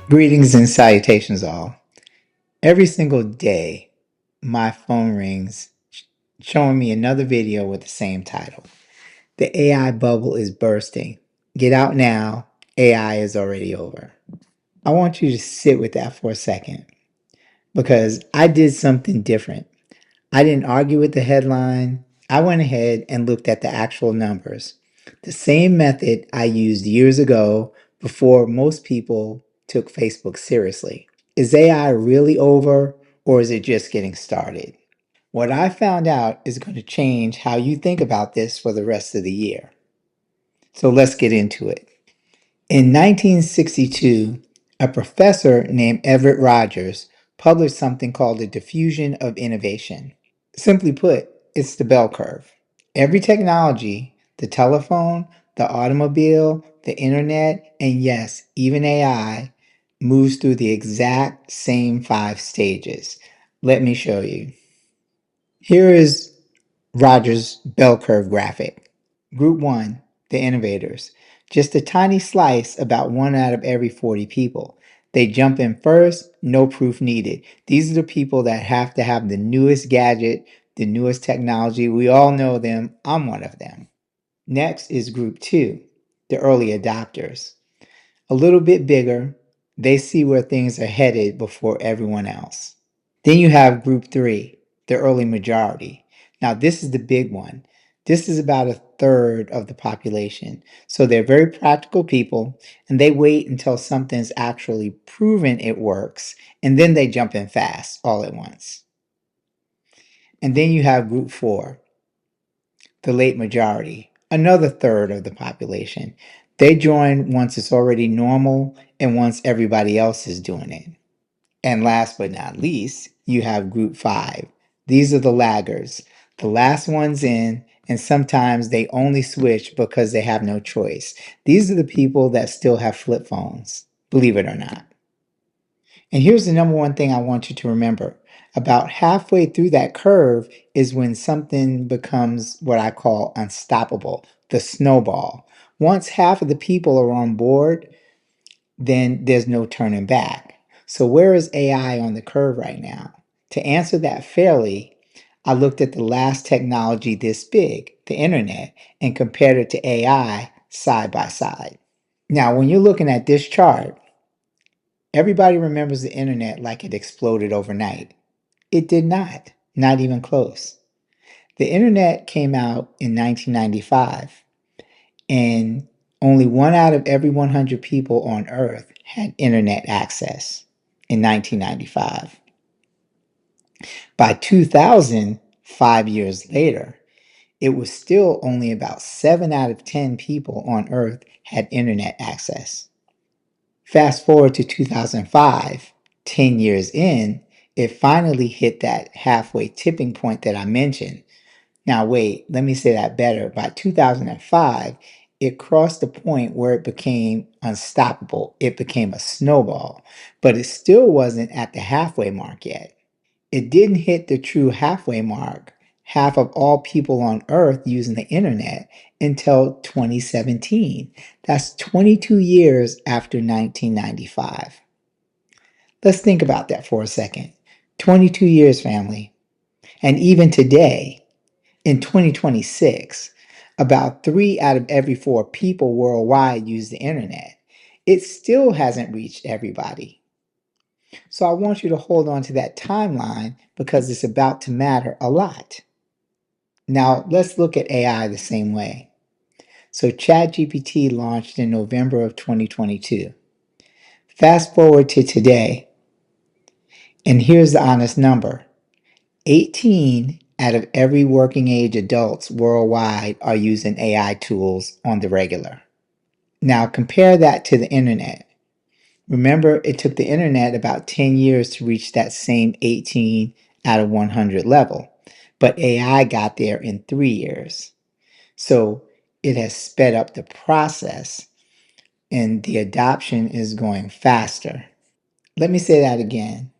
Greetings and salutations, all. Every single day, my phone rings showing me another video with the same title. The AI bubble is bursting. Get out now. AI is already over. I want you to sit with that for a second because I did something different. I didn't argue with the headline. I went ahead and looked at the actual numbers. The same method I used years ago before most people took Facebook seriously. Is AI really over or is it just getting started? What I found out is going to change how you think about this for the rest of the year. So let's get into it. In 1962, a professor named Everett Rogers published something called the diffusion of innovation. Simply put, it's the bell curve. Every technology, the telephone, the automobile, the internet, and yes, even AI, moves through the exact same 5 stages. Let me show you. Here is Rogers' bell curve graphic. Group 1, the innovators. Just a tiny slice, about 1 out of every 40 people. They jump in first, no proof needed. These are the people that have to have the newest gadget, the newest technology. We all know them. I'm one of them. Next is Group 2, the early adopters. A little bit bigger. They see where things are headed before everyone else. Then you have Group 3, the early majority. Now, this is the big one. This is about a third of the population. So they're very practical people, and they wait until something's actually proven it works, and then they jump in fast all at once. And then you have Group 4, the late majority, another third of the population. They join once it's already normal and once everybody else is doing it. And last but not least, you have Group 5. These are the laggards, the last ones in, and sometimes they only switch because they have no choice. These are the people that still have flip phones, believe it or not. And here's the number one thing I want you to remember. About halfway through that curve is when something becomes what I call unstoppable, the snowball. Once half of the people are on board, then there's no turning back. So where is AI on the curve right now? To answer that fairly, I looked at the last technology this big, the internet, and compared it to AI side by side. Now, when you're looking at this chart, everybody remembers the internet like it exploded overnight. It did not even close. The internet came out in 1995, and only 1 out of every 100 people on Earth had internet access in 1995. By 2000, 5 years later, it was still only about 7 out of 10 people on Earth had internet access. Fast forward to 2005, 10 years in, it finally hit that halfway tipping point that I mentioned. Now, wait, let me say that better. By 2005, it crossed the point where it became unstoppable. It became a snowball, but it still wasn't at the halfway mark yet. It didn't hit the true halfway mark, half of all people on Earth using the internet, until 2017. That's 22 years after 1995. Let's think about that for a second. 22 years, family. And even today, in 2026, about 3 out of every 4 people worldwide use the internet. It still hasn't reached everybody. So I want you to hold on to that timeline because it's about to matter a lot. Now, let's look at AI the same way. So ChatGPT launched in November of 2022. Fast forward to today, and here's the honest number. 18 out of every working age adults worldwide are using AI tools on the regular. Now compare that to the internet. Remember, it took the internet about 10 years to reach that same 18 out of 100 level, but AI got there in 3 years. So it has sped up the process and the adoption is going faster. Let me say that again,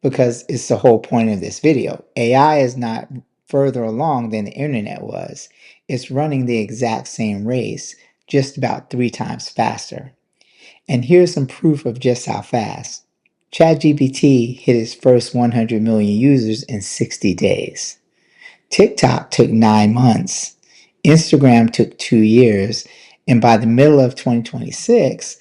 because it's the whole point of this video. AI is not further along than the internet was. It's running the exact same race, just about 3 times faster. And here's some proof of just how fast. ChatGPT hit its first 100 million users in 60 days. TikTok took 9 months. Instagram took 2 years. And by the middle of 2026,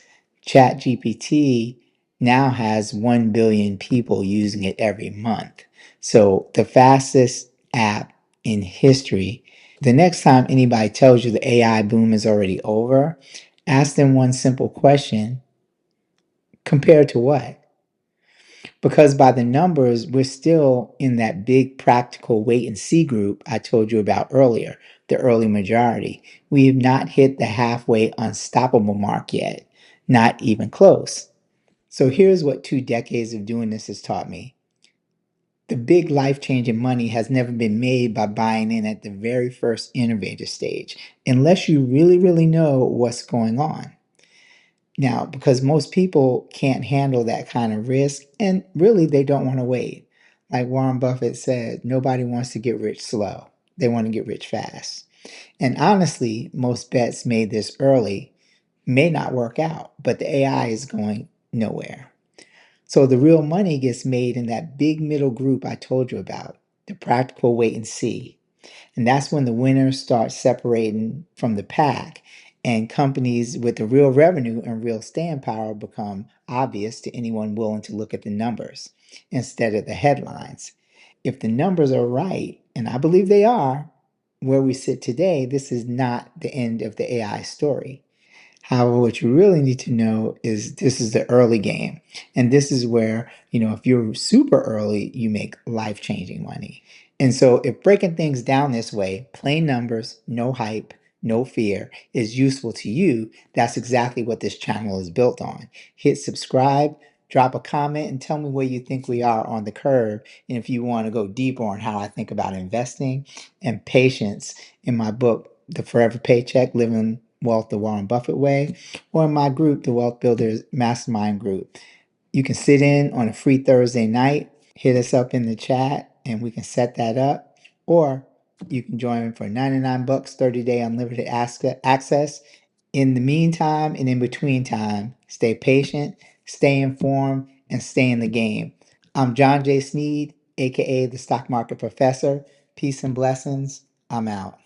ChatGPT now has 1 billion people using it every month. So the fastest app in history. The next time anybody tells you the AI boom is already over, ask them one simple question: compared to what? Because by the numbers, we're still in that big practical wait and see group I told you about earlier, the early majority. We have not hit the halfway unstoppable mark yet, not even close. So here's what 2 decades of doing this has taught me. The big life changing money has never been made by buying in at the very first innovator stage, unless you really, really know what's going on. Now, because most people can't handle that kind of risk, and really they don't want to wait. Like Warren Buffett said, nobody wants to get rich slow. They want to get rich fast. And honestly, most bets made this early may not work out, but the AI is going nowhere. So the real money gets made in that big middle group I told you about, the practical wait and see. And that's when the winners start separating from the pack, and companies with the real revenue and real staying power become obvious to anyone willing to look at the numbers instead of the headlines. If the numbers are right, and I believe they are, where we sit today, this is not the end of the AI story. However, what you really need to know is this is the early game. And this is where, if you're super early, you make life changing money. And so, if breaking things down this way, plain numbers, no hype, no fear, is useful to you, that's exactly what this channel is built on. Hit subscribe, drop a comment, and tell me where you think we are on the curve. And if you want to go deeper on how I think about investing and patience in my book, The Forever Paycheck, Living Wealth the Warren Buffett Way, or in my group, the Wealth Builders Mastermind Group. You can sit in on a free Thursday night, hit us up in the chat, and we can set that up. Or you can join for 99 bucks, 30-day unlimited access. In the meantime and in between time, stay patient, stay informed, and stay in the game. I'm John J. Sneed, aka the Stock Market Professor. Peace and blessings. I'm out.